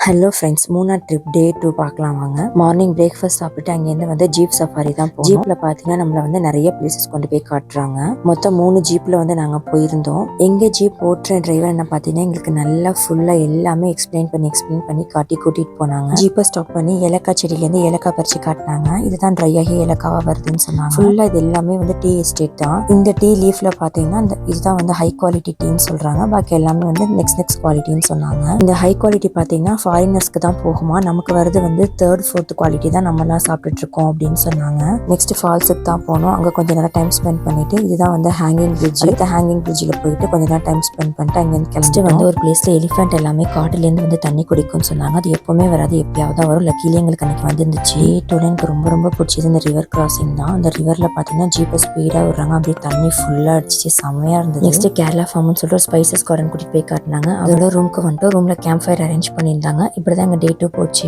Hello friends, Munnar trip டே 2 பார்க்கலாம் வாங்க. Morning breakfast சாப்பிட்டு அங்கேருந்து வந்து ஜீப் சஃபாரி தான் போனோம். ஜீப்ல பார்த்தீங்கன்னா நம்மள வந்து நிறைய பிளேசஸ் கொண்டு போய் காட்டுறாங்க. மொத்தம் 3 ஜீப்ல வந்து நாங்கள் போயிருந்தோம். எங்க ஜீப் ஓட்டுற டிரைவர் என்ன பார்த்தீங்கன்னா எங்களுக்கு நல்லா ஃபுல்லாக எல்லாமே எக்ஸ்பிளைன் பண்ணி காட்டி கூட்டிட்டு போனாங்க. ஜீப்பை ஸ்டாப் பண்ணி ஏலக்காய் செடியிலேருந்து ஏலக்காய் பறிச்சு காட்டினாங்க. இதுதான் ட்ரை ஆகி ஏலக்காவா வருதுன்னு சொன்னாங்க. ஃபுல்லாக இது எல்லாமே வந்து டீ எஸ்டேட் தான். இந்த டீ லீஃப்ல பார்த்தீங்கன்னா இதுதான் வந்து ஹை குவாலிட்டி டீன்னு சொல்றாங்க. பாக்கி எல்லாமே வந்து நெக்ஸ்ட் குவாலிட்டின்னு சொன்னாங்க. இந்த ஹை குவாலிட்டி பார்த்தீங்கன்னா ஃபாரினர்ஸ்க்கு தான் போகுமா, நமக்கு வருது வந்து 3rd 4th குவாலிட்டி தான் நம்மலாம் சாப்பிட்டுட்டு இருக்கோம் அப்படின்னு சொன்னாங்க. நெக்ஸ்ட் ஃபால்ஸுக்கு தான் போனோம். அங்கே கொஞ்ச நேரம் டைம் ஸ்பெண்ட் பண்ணிட்டு இதுதான் வந்து ஹேங்கிங் பிரிட்ஜ். அடுத்த ஹேங்கிங் பிரிட்ஜில் போயிட்டு கொஞ்ச நேரம் டைம் ஸ்பெண்ட் பண்ணிட்டு அங்கேருந்து கிளம்பிட்டு வந்து ஒரு பிளேஸ்ல எலிஃபென்ட் எல்லாமே காட்டுலேருந்து வந்து தண்ணி குடிக்கும்னு சொன்னாங்க. அது எப்பவுமே வராது, எப்பயாவது தான் வரும். லக்கிலி எங்களுக்கு அன்னைக்கு வந்துருந்துச்சு. எனக்கு ரொம்ப ரொம்ப பிடிச்சது இந்த ரிவர் கிராசிங் தான். அந்த ரிவர்ல பார்த்தீங்கன்னா ஜீப்பை ஸ்பீடாக விடுறாங்க, அப்படியே தண்ணி ஃபுல்லாக அடிச்சு செம்மையா இருந்தது. நெக்ஸ்ட் கேரளா ஃபார்ம்னு சொல்லிட்டு ஒரு ஸ்பைசஸ் கார்டன் கூட்டிட்டு போய் காட்டினாங்க. அதோட ரூமுக்கு வந்துட்டு ரூம்ல கேம்ப் ஃபயர் அரேஞ்ச் பண்ணியிருந்தாங்க. இப்படிதான் எங்க டே 2 போச்சு.